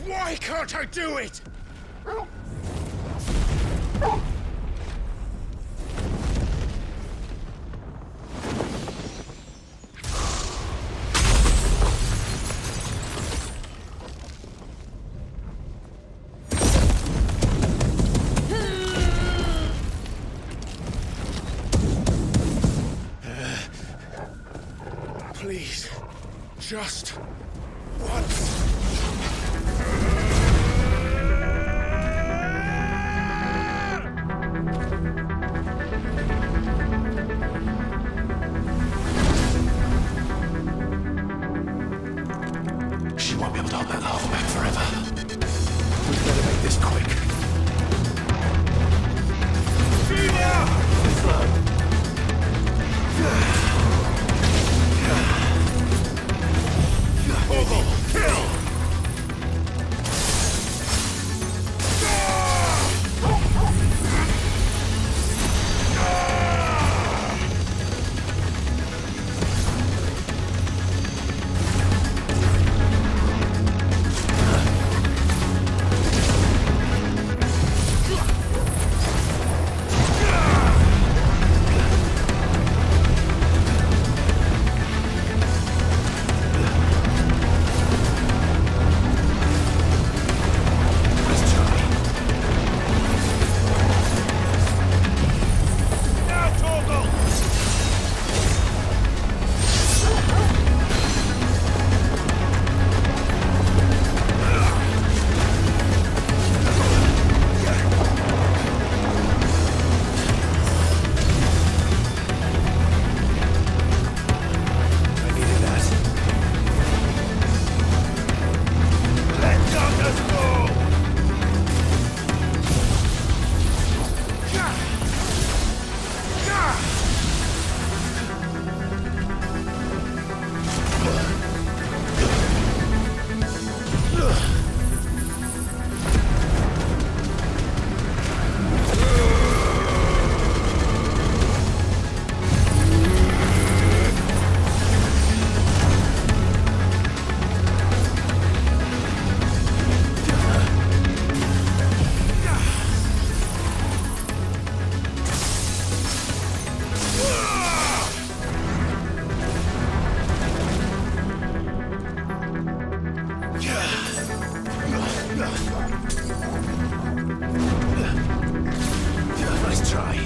Why can't I do it? Please, just once. She won't be able to hold that lava back forever. We better make this quick. Nice try.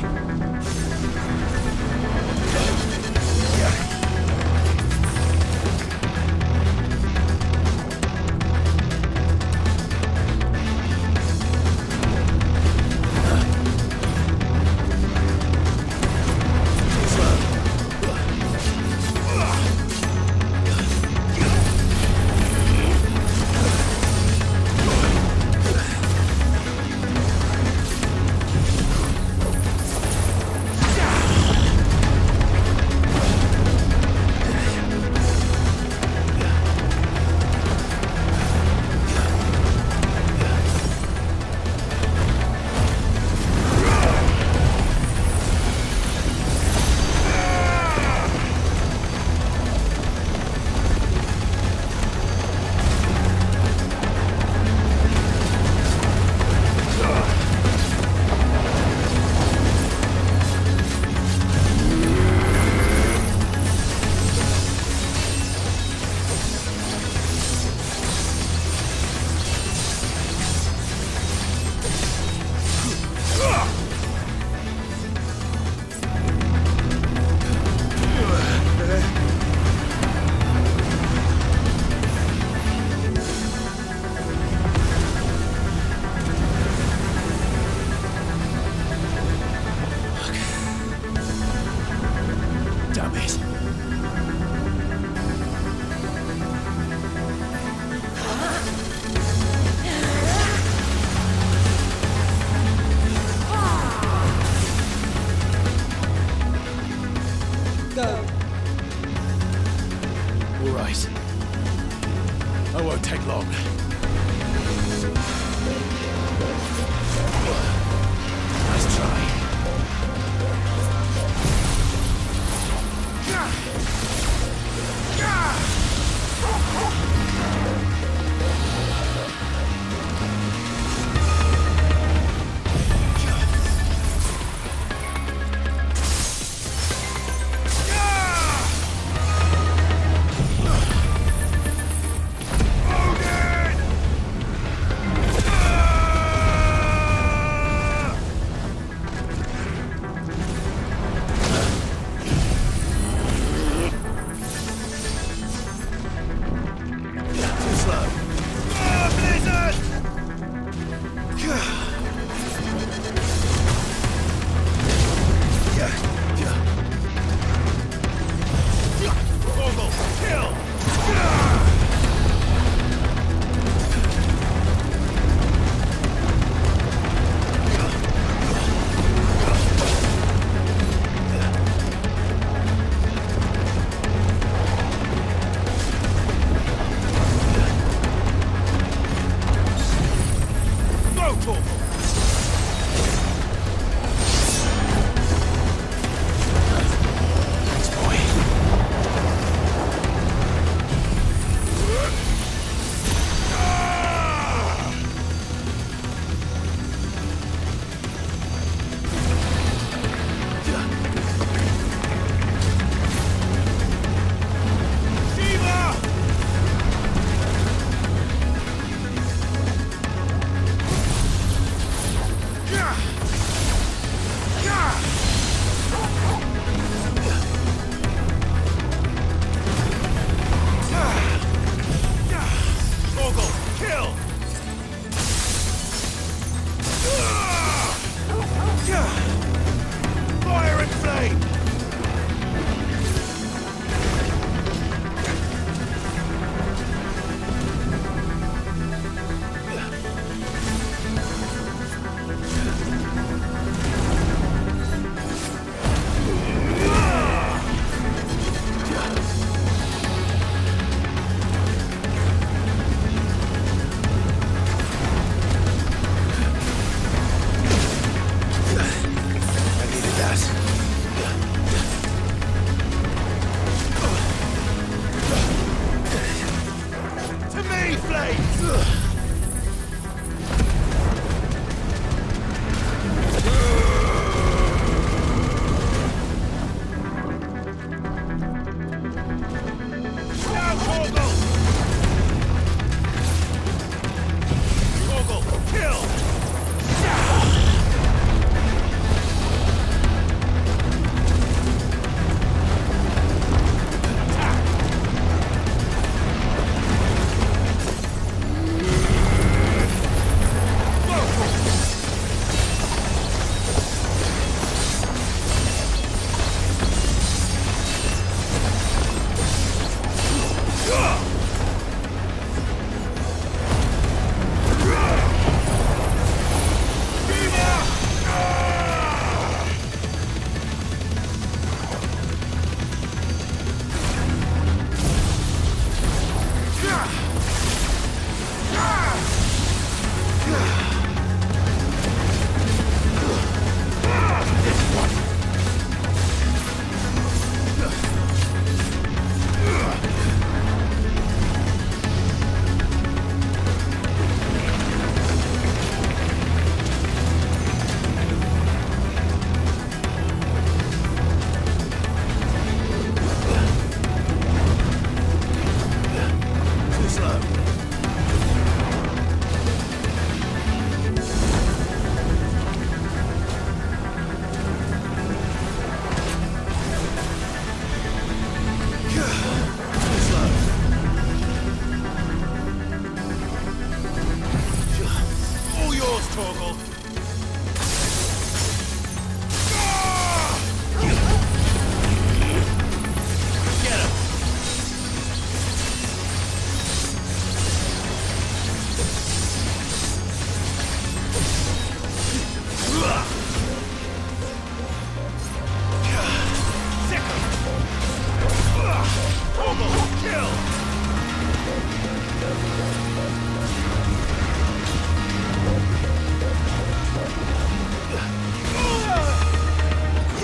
Torgal.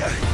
Get him!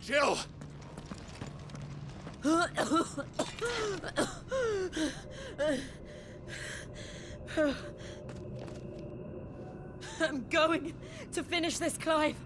Jill! I'm going to finish this, Clive.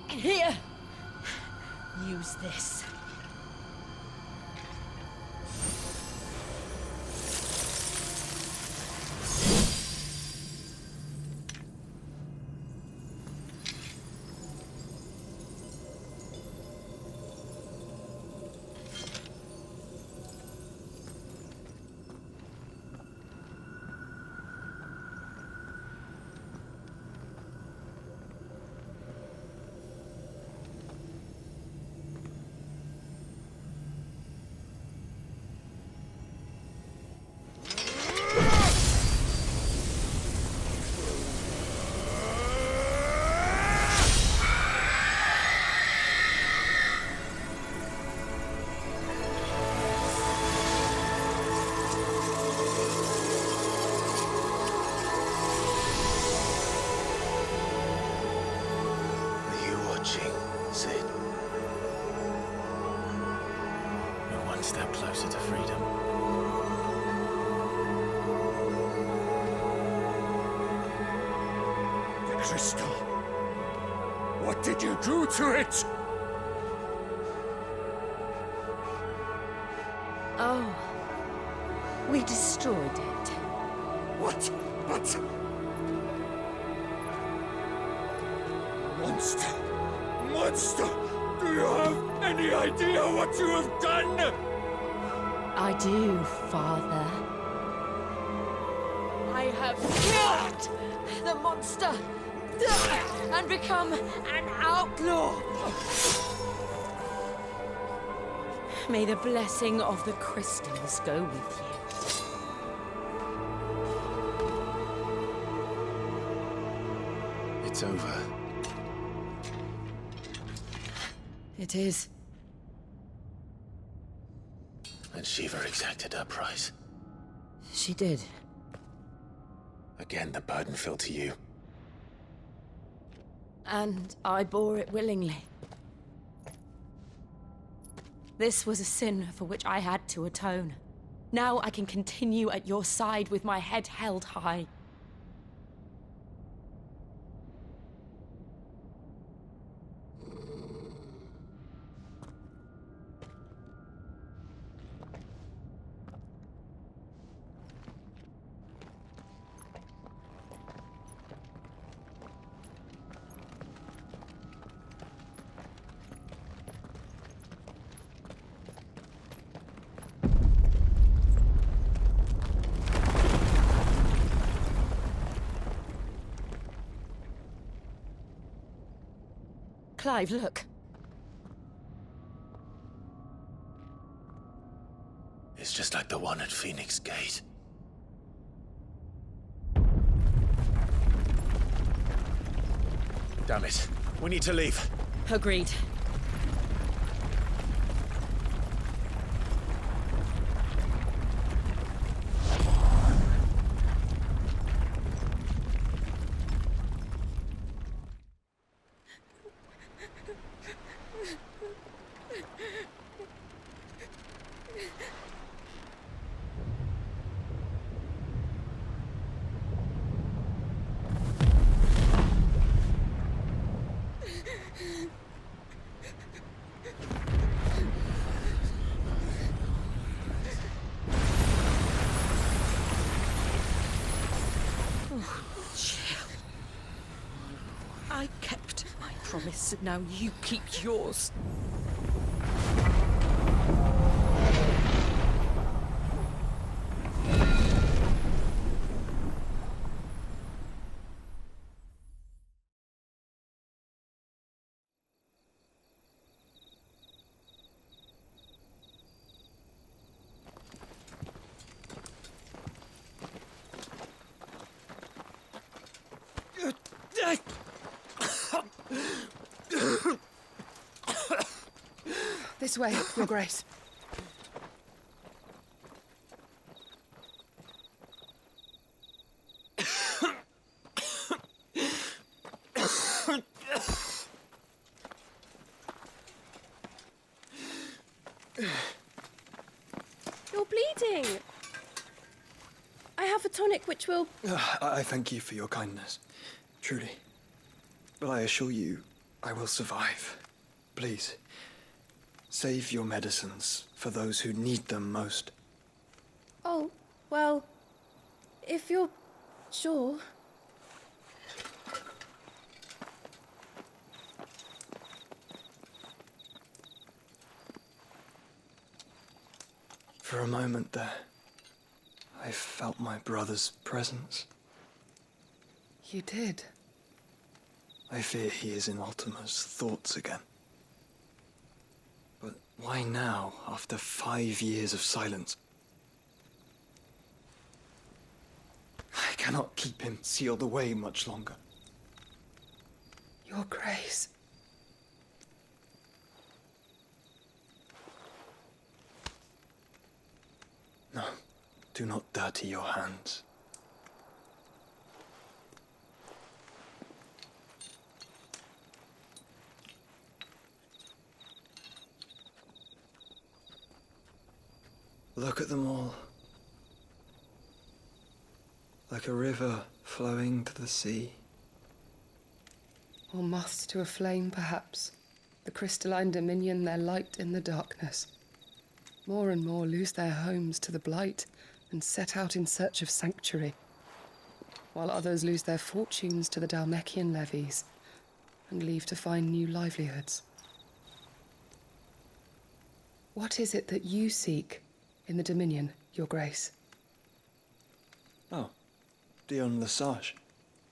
Here. Use this. Sid. We're one step closer to freedom. The crystal. What did you do to it? Oh. We destroyed it. What? But... Monster! Monster! Do you have any idea what you have done? I do, Father. I have killed the monster and become an outlaw. May the blessing of the crystals go with you. It's over. It is. And Shiva exacted her price. She did. Again, the burden fell to you. And I bore it willingly. This was a sin for which I had to atone. Now I can continue at your side with my head held high. Clive, look. It's just like the one at Phoenix Gate. Damn it. We need to leave. Agreed. I kept my promise, and now you keep yours. This way, Your Grace. You're bleeding. I have a tonic which will... I thank you for your kindness, truly. But I assure you, I will survive. Please, save your medicines for those who need them most. Oh, well, if you're sure. For a moment there, I felt my brother's presence. You did. I fear he is in Ultima's thoughts again. But why now, after 5 years of silence? I cannot keep him sealed away much longer. Your Grace. No, do not dirty your hands. Look at them all. Like a river flowing to the sea. Or moths to a flame, perhaps. The crystalline dominion their light in the darkness. More and more lose their homes to the blight and set out in search of sanctuary, while others lose their fortunes to the Dalmekian levies and leave to find new livelihoods. What is it that you seek in the Dominion, Your Grace. Oh, Dion Lesage.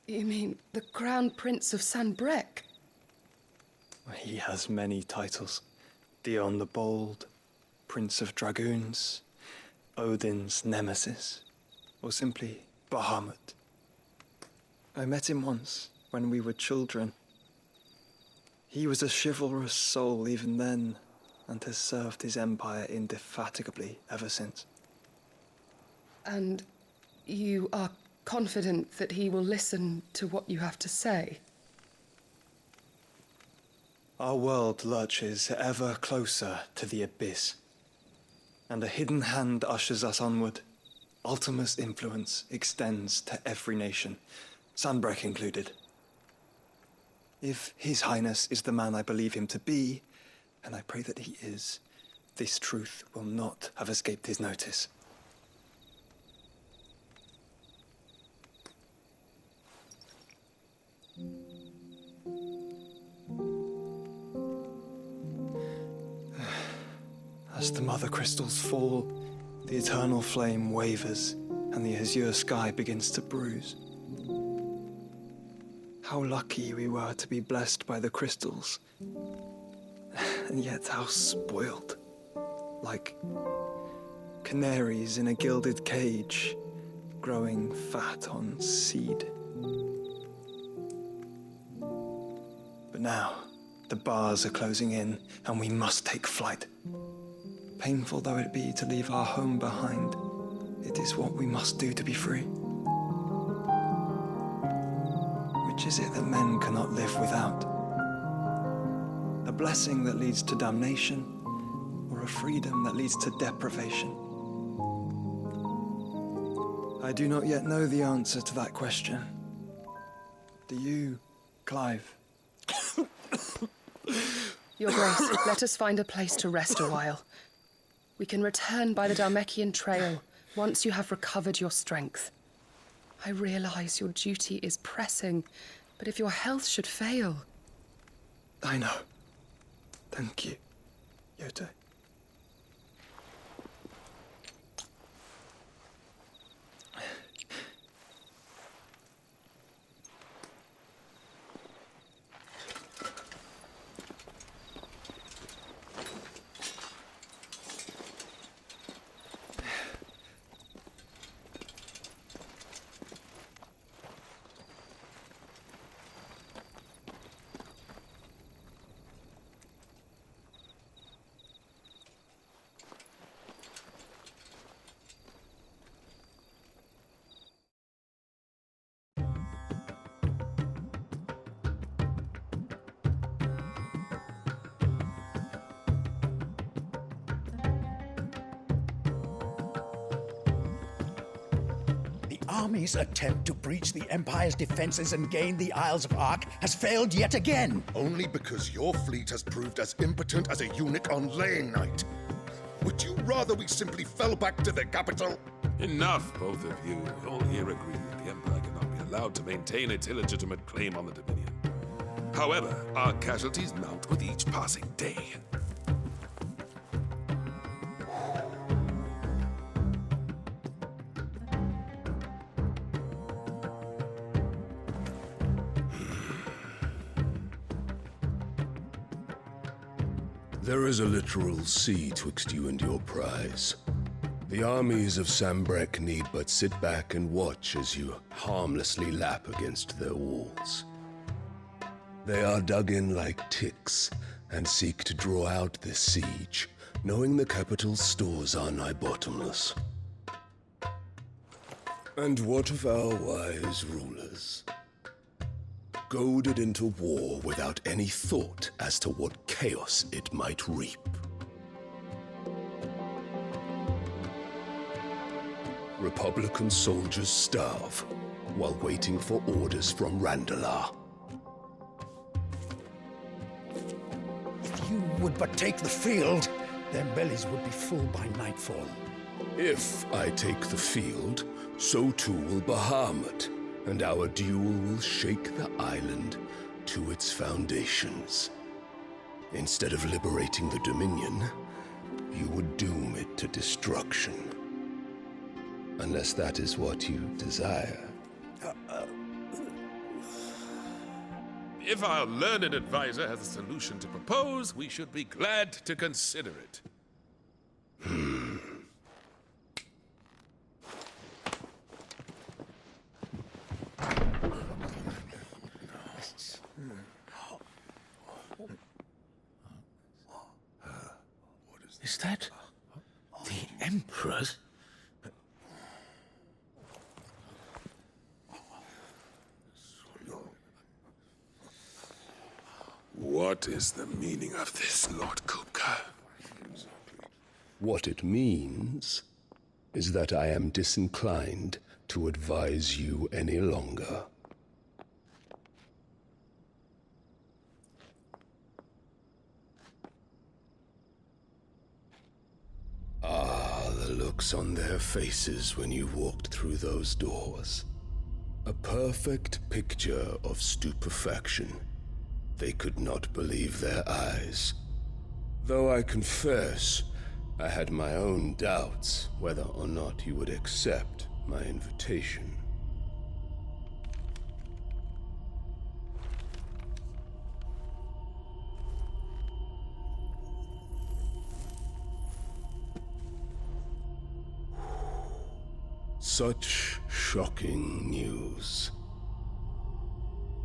You mean the Crown Prince of Sanbrec? He has many titles. Dion the Bold, Prince of Dragoons, Odin's Nemesis, or simply Bahamut. I met him once, when we were children. He was a chivalrous soul even then, and has served his empire indefatigably ever since. And you are confident that he will listen to what you have to say? Our world lurches ever closer to the abyss, and a hidden hand ushers us onward. Ultima's influence extends to every nation, Sanbrec included. If His Highness is the man I believe him to be, and I pray that he is, this truth will not have escaped his notice. As the mother crystals fall, the eternal flame wavers, and the azure sky begins to bruise. How lucky we were to be blessed by the crystals, and yet how spoiled. Like canaries in a gilded cage, growing fat on seed. But now, the bars are closing in, and we must take flight. Painful though it be to leave our home behind, it is what we must do to be free. Which is it that men cannot live without? A blessing that leads to damnation, or a freedom that leads to deprivation? I do not yet know the answer to that question. Do you, Clive? Your Grace, let us find a place to rest a while. We can return by the Dhalmekian trail once you have recovered your strength. I realize your duty is pressing, but if your health should fail... I know. Thank you, Yote. Army's attempt to breach the Empire's defenses and gain the Isles of Ark has failed yet again. Only because your fleet has proved as impotent as a unit on laying night. Would you rather we simply fell back to the capital? Enough, both of you. All here agree that the Empire cannot be allowed to maintain its illegitimate claim on the Dominion. However, our casualties mount with each passing day. There is a literal sea twixt you and your prize. The armies of Sanbrec need but sit back and watch as you harmlessly lap against their walls. They are dug in like ticks and seek to draw out this siege, knowing the capital's stores are nigh bottomless. And what of our wise rulers? Goaded into war without any thought as to what chaos it might reap. Republican soldiers starve while waiting for orders from Randalar. If you would but take the field, their bellies would be full by nightfall. If I take the field, so too will Bahamut, and our duel will shake the island to its foundations. Instead of liberating the Dominion, you would doom it to destruction. Unless that is what you desire. If our learned advisor has a solution to propose, we should be glad to consider it. Is that the Emperor's? What is the meaning of this, Lord Kupka? What it means is that I am disinclined to advise you any longer. Ah, the looks on their faces when you walked through those doors. A perfect picture of stupefaction. They could not believe their eyes. Though I confess, I had my own doubts whether or not you would accept my invitation. Such shocking news.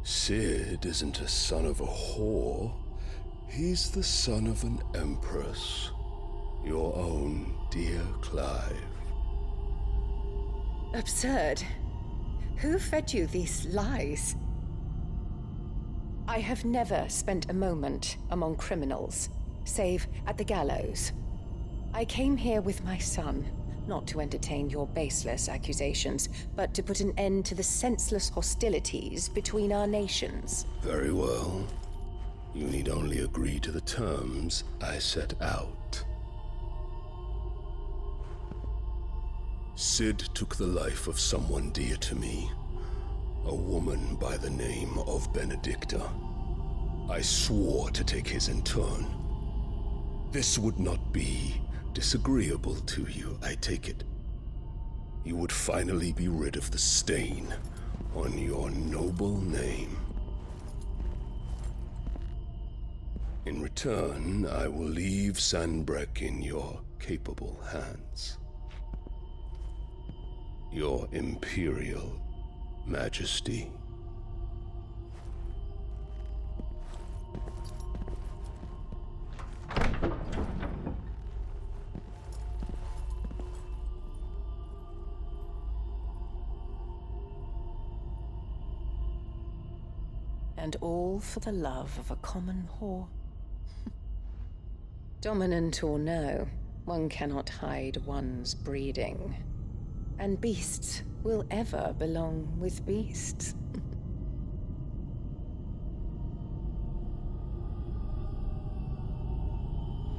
Sid isn't a son of a whore. He's the son of an empress. Your own dear Clive. Absurd. Who fed you these lies? I have never spent a moment among criminals, save at the gallows. I came here with my son, not to entertain your baseless accusations, but to put an end to the senseless hostilities between our nations. Very well. You need only agree to the terms I set out. Sid took the life of someone dear to me, a woman by the name of Benedicta. I swore to take his in turn. This would not be disagreeable to you, I take it. You would finally be rid of the stain on your noble name. In return, I will leave Sanbreque in your capable hands. Your Imperial Majesty. And all for the love of a common whore. Dominant or no, one cannot hide one's breeding. And beasts will ever belong with beasts.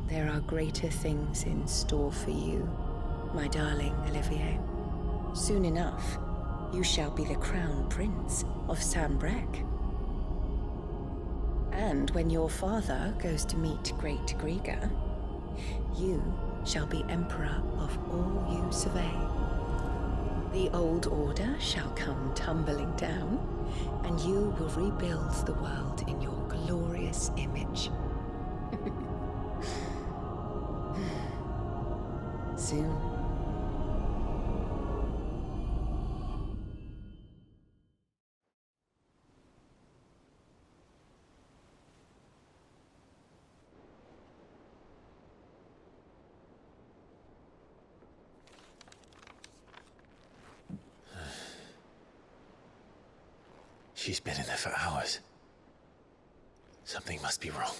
There are greater things in store for you, my darling Olivier. Soon enough, you shall be the crown prince of Sanbreque. And when your father goes to meet Great Griga, you shall be emperor of all you survey. The old order shall come tumbling down, and you will rebuild the world in your glorious image. Soon. She's been in there for hours. Something must be wrong.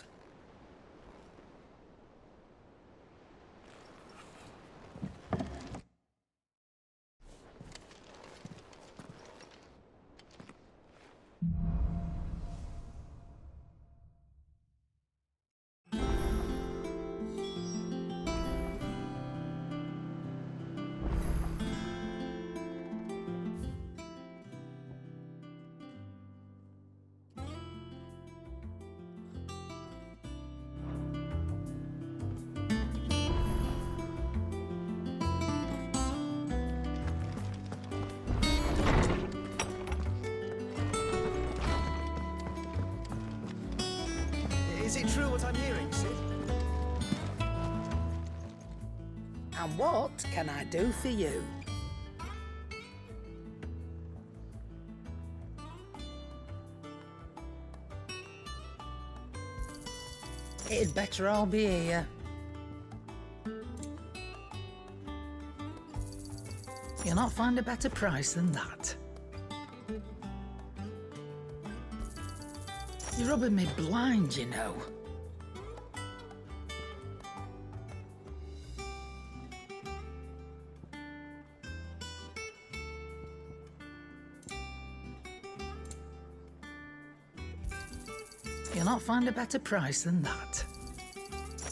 Is it true what I'm hearing, Sid? And what can I do for you? It'd better all be here. You'll not find a better price than that. You're rubbing me blind, you know. You'll not find a better price than that.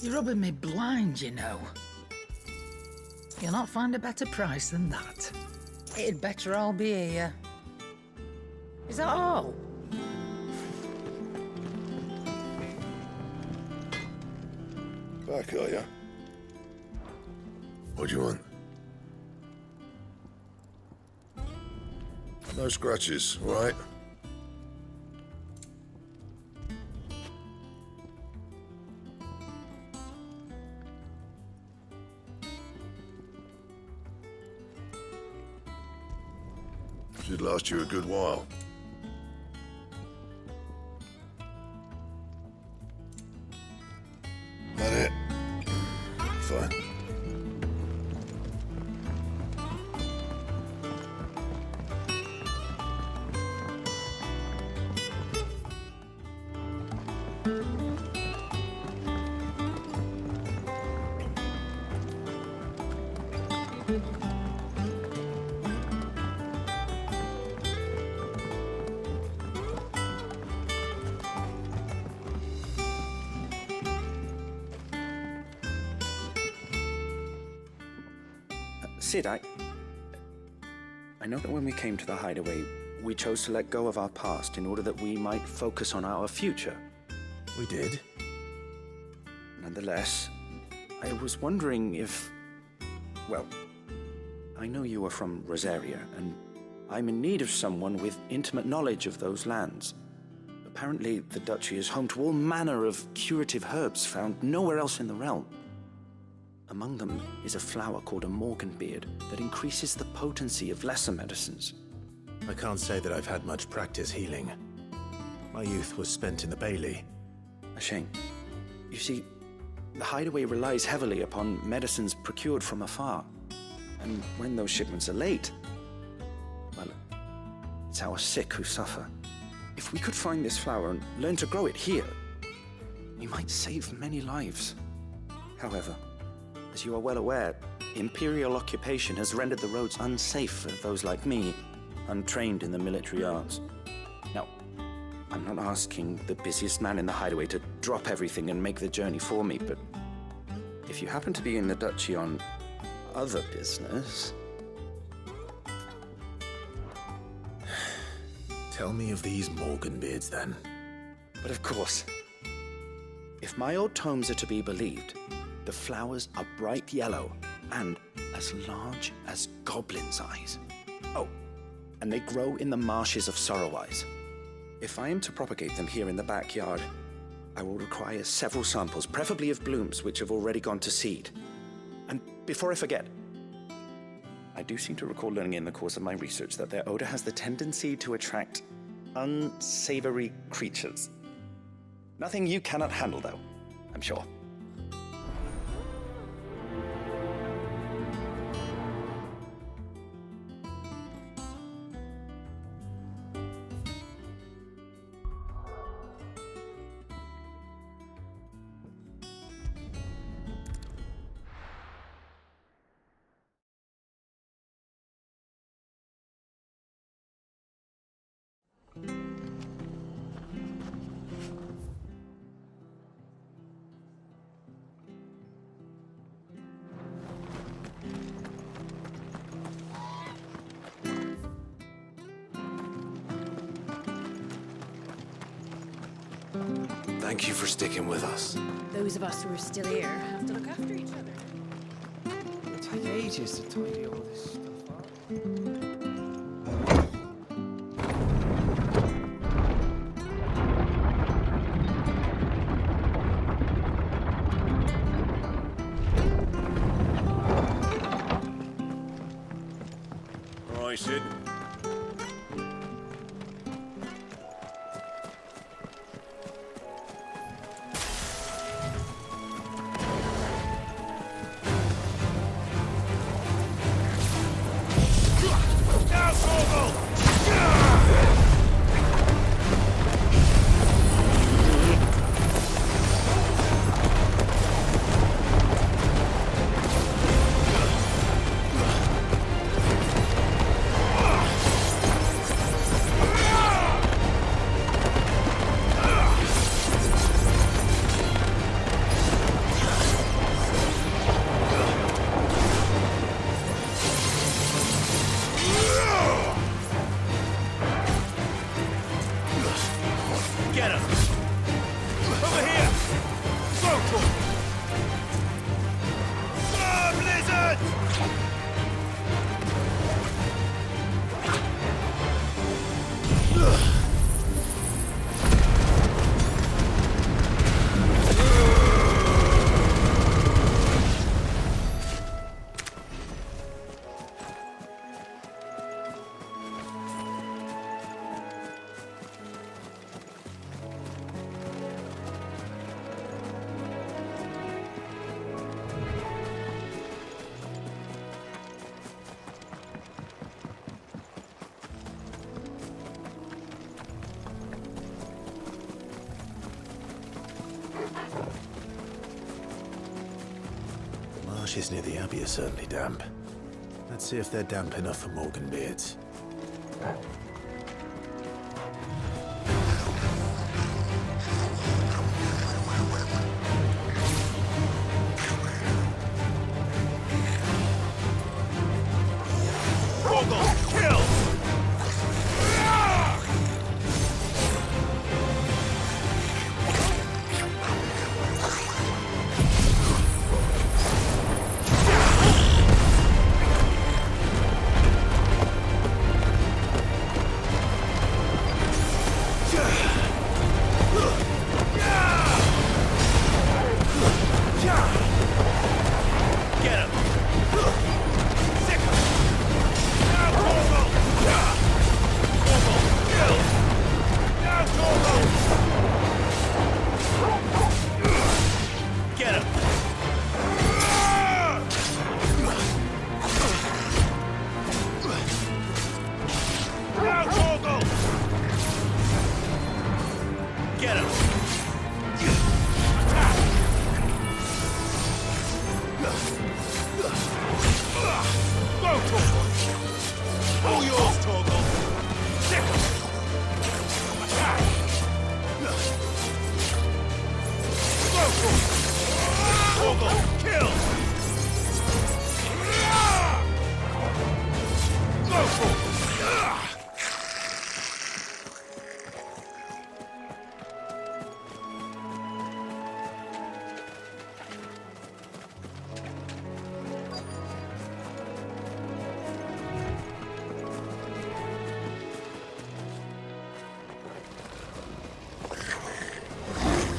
You're rubbing me blind, you know. You'll not find a better price than that. It'd better all be here. Is that all? Back, are ya? What do you want? No scratches, all right? Should last you a good while. That it? Fine. Sid, I know that when we came to the hideaway, we chose to let go of our past in order that we might focus on our future. We did. Nonetheless, I was wondering if... Well, I know you are from Rosaria, and I'm in need of someone with intimate knowledge of those lands. Apparently, the duchy is home to all manner of curative herbs found nowhere else in the realm. Among them is a flower called a morganbeard that increases the potency of lesser medicines. I can't say that I've had much practice healing. My youth was spent in the Bailey. A shame. You see, the hideaway relies heavily upon medicines procured from afar. And when those shipments are late, well, it's our sick who suffer. If we could find this flower and learn to grow it here, we might save many lives. However, as you are well aware, Imperial occupation has rendered the roads unsafe for those like me, untrained in the military arts. Now, I'm not asking the busiest man in the hideaway to drop everything and make the journey for me, but if you happen to be in the duchy on other business... Tell me of these morganbeards, then. But of course, if my old tomes are to be believed, the flowers are bright yellow and as large as goblins' eyes. Oh, and they grow in the marshes of Sorrowwise. If I am to propagate them here in the backyard, I will require several samples, preferably of blooms which have already gone to seed. And before I forget, I do seem to recall learning in the course of my research that their odor has the tendency to attract unsavory creatures. Nothing you cannot handle, though, I'm sure. Thank you for sticking with us. Those of us who are still here have to look after each other. It'll take ages to tidy all this stuff up. I said. Marshes near the Abbey are certainly damp. Let's see if they're damp enough for Morganbeards.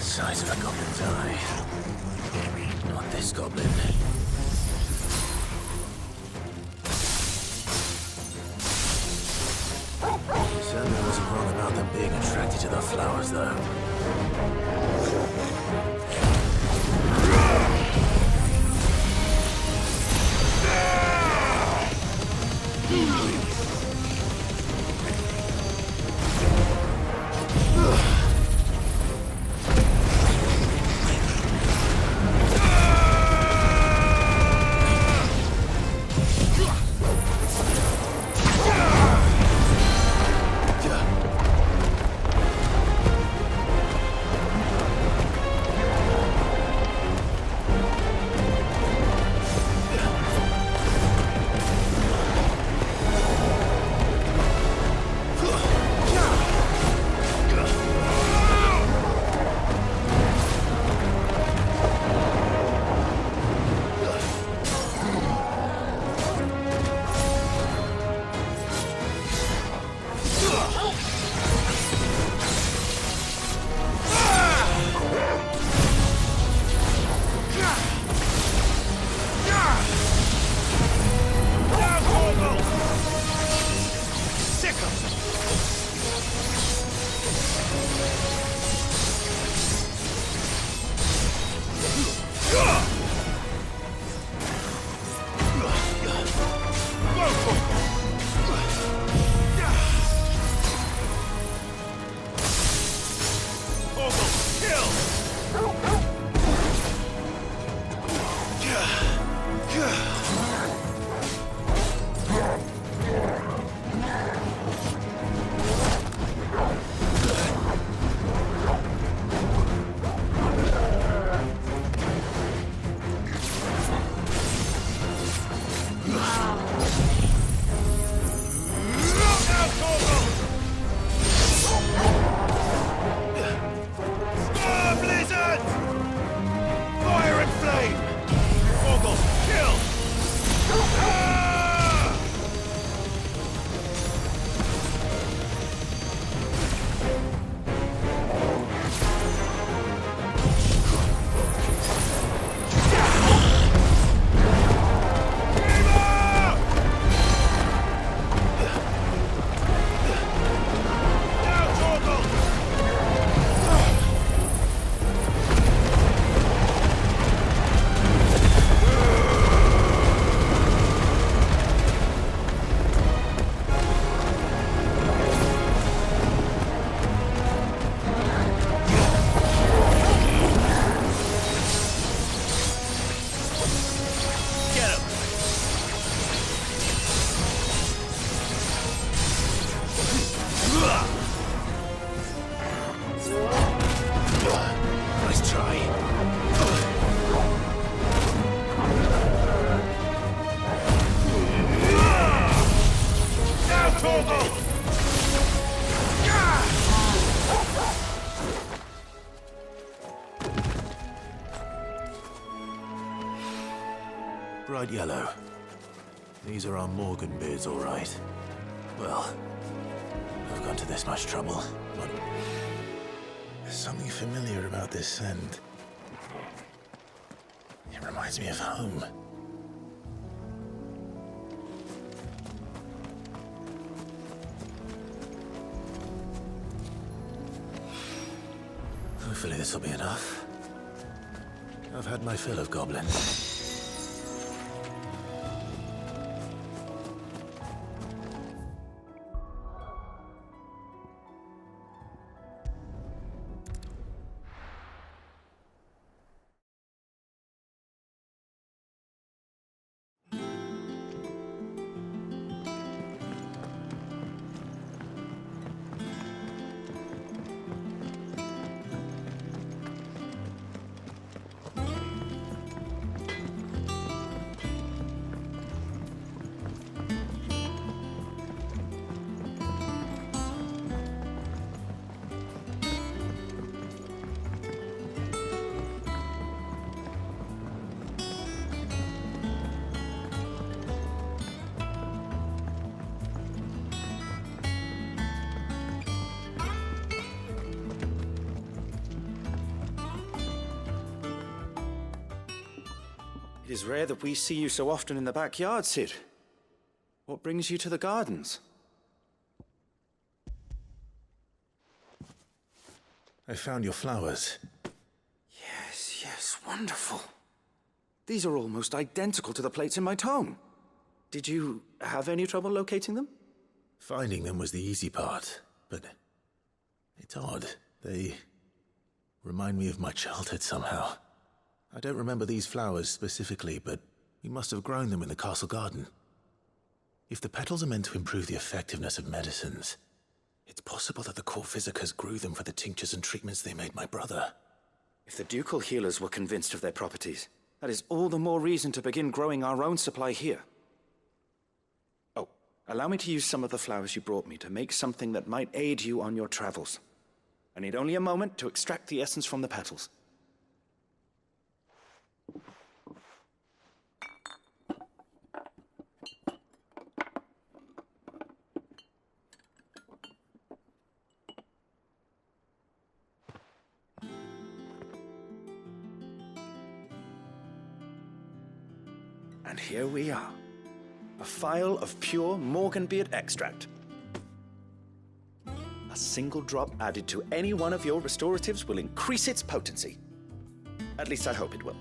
Size of a goblin's eye. Not this goblin. Certainly wasn't wrong about them being attracted to the flowers, though. bright yellow. These are our Morgan beards, all right. Well, I've gone to this much trouble, but there's something familiar about this scent. It reminds me of home. Hopefully this will be enough. I've had my fill of goblins. It is rare that we see you so often in the backyard, Cid. What brings you to the gardens? I found your flowers. Yes, wonderful. These are almost identical to the plates in my tome. Did you have any trouble locating them? Finding them was the easy part, but it's odd. They remind me of my childhood somehow. I don't remember these flowers specifically, but we must have grown them in the castle garden. If the petals are meant to improve the effectiveness of medicines, it's possible that the court physicers grew them for the tinctures and treatments they made my brother. If the ducal healers were convinced of their properties, that is all the more reason to begin growing our own supply here. Oh, allow me to use some of the flowers you brought me to make something that might aid you on your travels. I need only a moment to extract the essence from the petals. And here we are, a phial of pure Morganbeard extract. A single drop added to any one of your restoratives will increase its potency. At least I hope it will.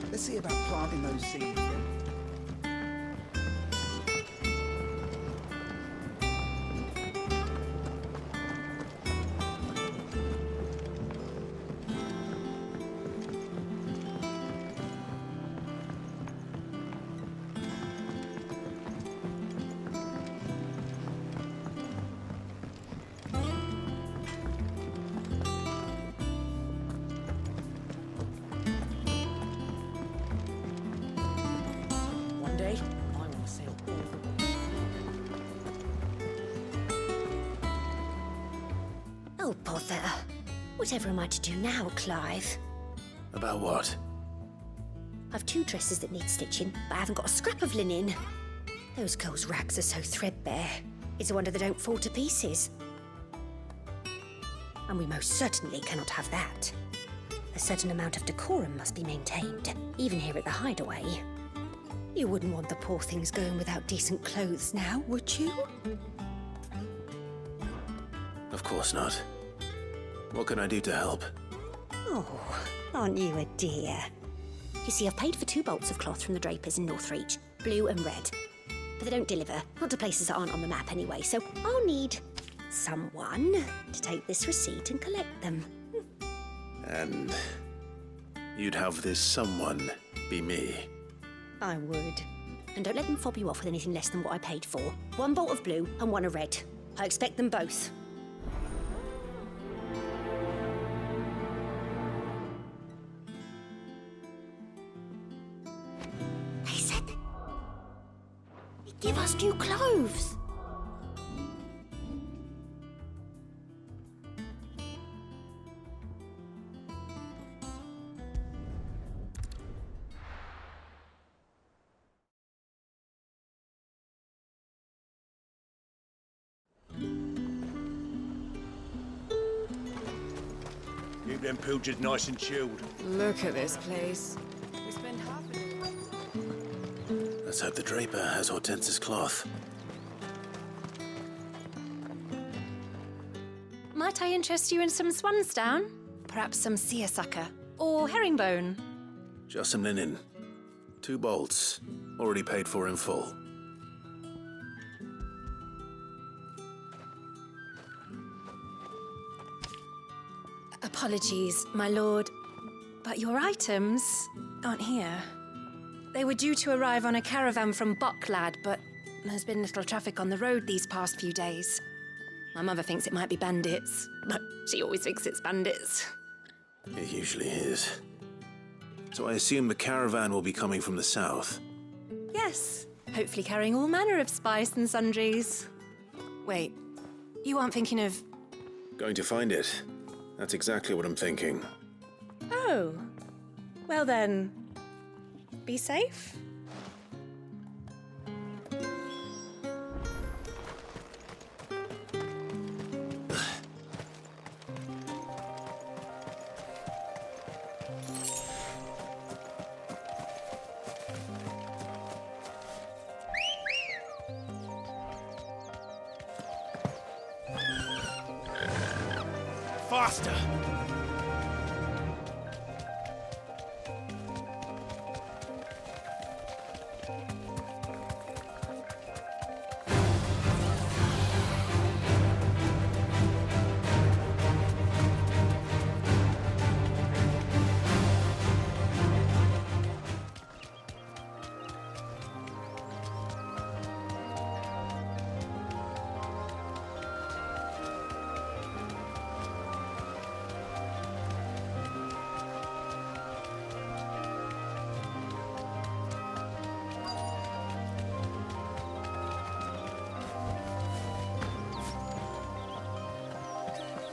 Let's see about planting those seeds then. Oh, bother. Whatever am I to do now, Clive? About what? I've 2 dresses that need stitching, but I haven't got a scrap of linen. Those girls' rags are so threadbare. It's a wonder they don't fall to pieces. And we most certainly cannot have that. A certain amount of decorum must be maintained, even here at the Hideaway. You wouldn't want the poor things going without decent clothes now, would you? Of course not. What can I do to help? Oh, aren't you a dear? You see, I've paid for 2 bolts of cloth from the drapers in Northreach, blue and red. But they don't deliver, not to places that aren't on the map anyway, so I'll need someone to take this receipt and collect them. And you'd have this someone be me? I would. And don't let them fob you off with anything less than what I paid for. 1 bolt of blue and 1 of red. I expect them both. They said they'd give us new clothes. Keep them pilchers nice and chilled. Look at this place. We spend half a day. Let's hope the draper has Hortense's cloth. Might I interest you in some swansdown? Perhaps some seersucker? Or herringbone? Just some linen. 2 bolts. Already paid for in full. Apologies, my lord, but your items aren't here. They were due to arrive on a caravan from Bocklad, but there's been little traffic on the road these past few days. My mother thinks it might be bandits, but she always thinks it's bandits. It usually is. So I assume the caravan will be coming from the south. Yes, hopefully carrying all manner of spice and sundries. Wait, you aren't thinking of... Going to find it. That's exactly what I'm thinking. Oh, well then, be safe. Faster!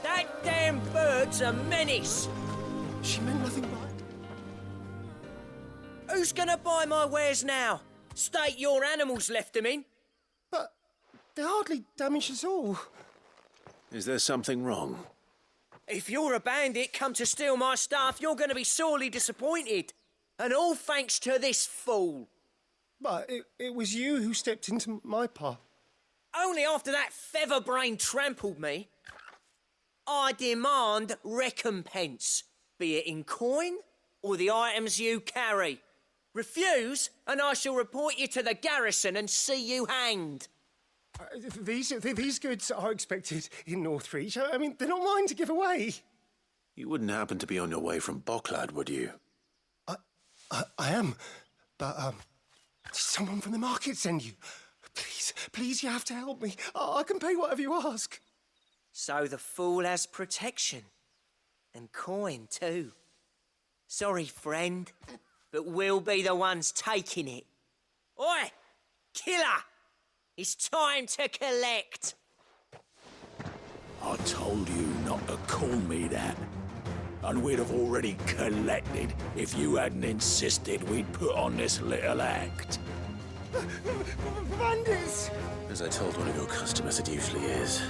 That damn bird's a menace! She meant nothing by it. Who's gonna buy my wares now? State your animals left them in. But they're hardly damaged at all. Is there something wrong? If you're a bandit come to steal my stuff, you're gonna be sorely disappointed. And all thanks to this fool. But it was you who stepped into my path. Only after that feather-brain trampled me. I demand recompense, be it in coin or the items you carry. Refuse, and I shall report you to the garrison and see you hanged. These goods are expected in Northreach. I mean, they're not mine to give away. You wouldn't happen to be on your way from Bocklad, would you? I am, but did someone from the market send you? Please, you have to help me. I can pay whatever you ask. So the fool has protection. And coin, too. Sorry, friend, but we'll be the ones taking it. Oi! Killer! It's time to collect! I told you not to call me that. And we'd have already collected if you hadn't insisted we'd put on this little act. Bandits! As I told one of your customers, it usually is.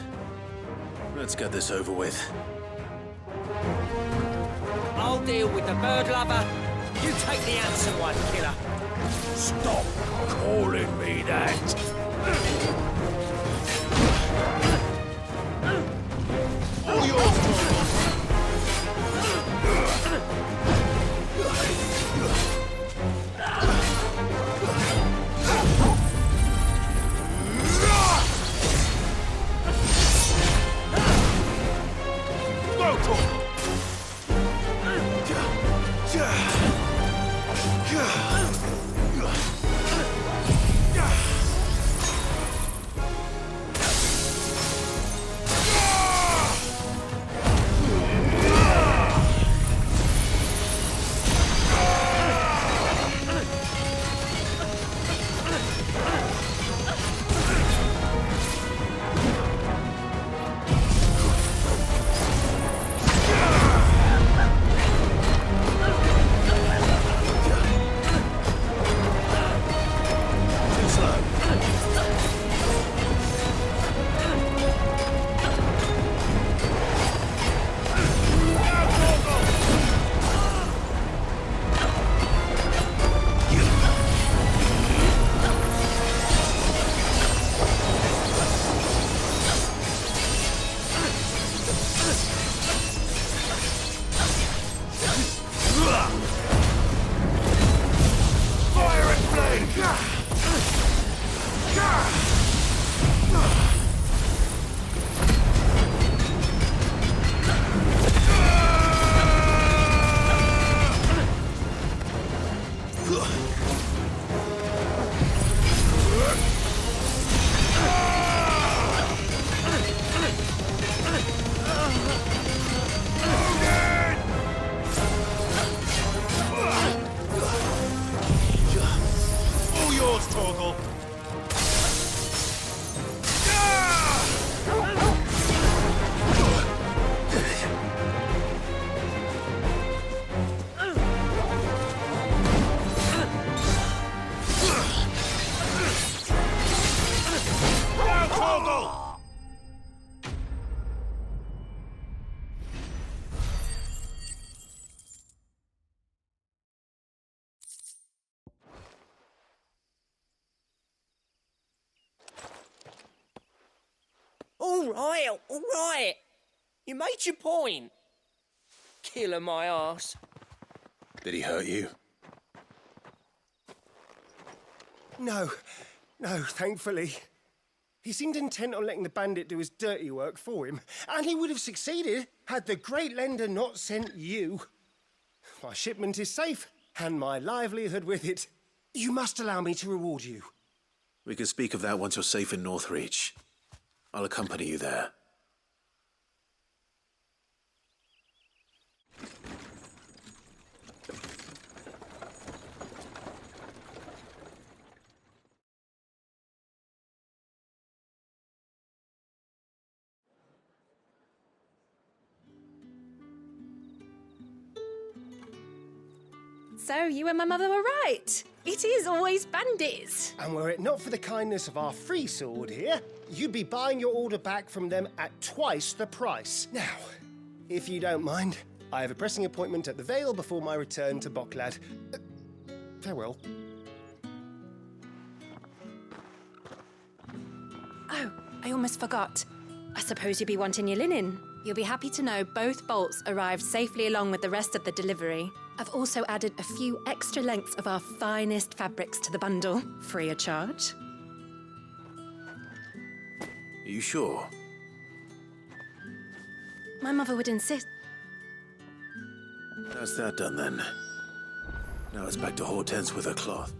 Let's get this over with. I'll deal with the bird lover. You take the handsome one, killer. Stop calling me that. All right. You made your point. Killing my ass. Did he hurt you? No, thankfully. He seemed intent on letting the bandit do his dirty work for him, and he would have succeeded had the Great Lender not sent you. My shipment is safe, and my livelihood with it. You must allow me to reward you. We can speak of that once you're safe in Northreach. I'll accompany you there. So, you and my mother were right. It is always bandits. And were it not for the kindness of our free sword here, you'd be buying your order back from them at twice the price. Now, if you don't mind, I have a pressing appointment at the Vale before my return to Boklad. Farewell. Oh, I almost forgot. I suppose you'll be wanting your linen. You'll be happy to know both bolts arrived safely along with the rest of the delivery. I've also added a few extra lengths of our finest fabrics to the bundle, free of charge. Are you sure? My mother would insist. That's that done then. Now it's back to Hortense with her cloth.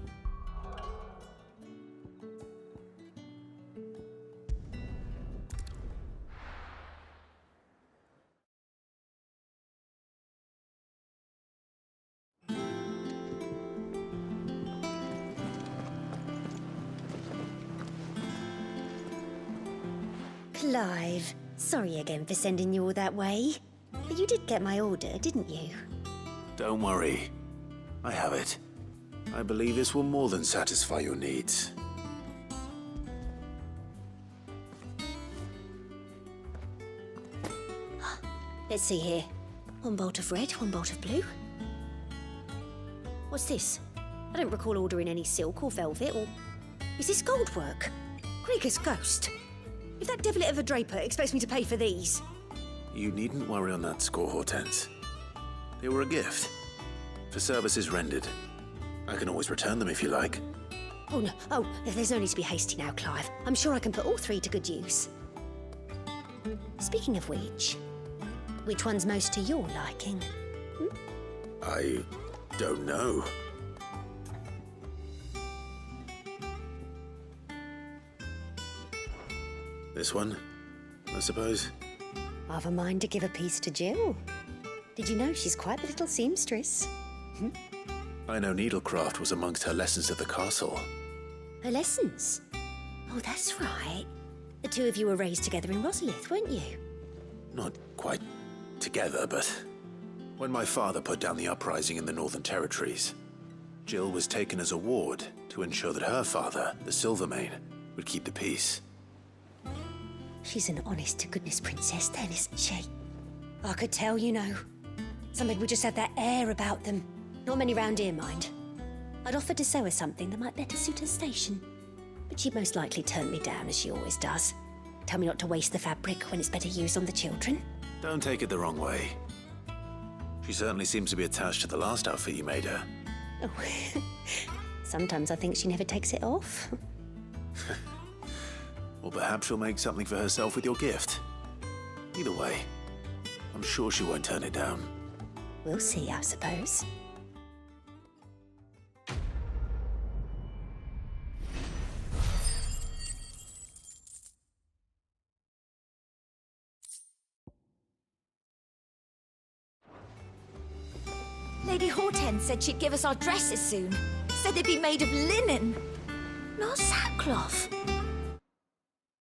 Clive, sorry again for sending you all that way. But you did get my order, didn't you? Don't worry. I have it. I believe this will more than satisfy your needs. Let's see here. One bolt of red, one bolt of blue. What's this? I don't recall ordering any silk or velvet or... Is this gold work? Krieger's ghost. If that devilet of a draper expects me to pay for these... You needn't worry on that score, Hortense. They were a gift. For services rendered. I can always return them if you like. Oh, no. Oh, there's no need to be hasty now, Clive. I'm sure I can put all three to good use. Speaking of which one's most to your liking? I don't know. This one, I suppose. I've a mind to give a piece to Jill. Did you know she's quite the little seamstress? I know needlecraft was amongst her lessons at the castle. Her lessons? Oh, that's right. The two of you were raised together in Rosalith, weren't you? Not quite together, but when my father put down the uprising in the Northern Territories, Jill was taken as a ward to ensure that her father, the Silvermane, would keep the peace. She's an honest-to-goodness princess then, isn't she? I could tell, you know. Some people just have that air about them. Not many round here, mind. I'd offered to sew her something that might better suit her station. But she'd most likely turn me down, as she always does. Tell me not to waste the fabric when it's better used on the children. Don't take it the wrong way. She certainly seems to be attached to the last outfit you made her. Oh, sometimes I think she never takes it off. Or perhaps she'll make something for herself with your gift. Either way, I'm sure she won't turn it down. We'll see, I suppose. Lady Hortense said she'd give us our dresses soon. Said they'd be made of linen. Not sackcloth.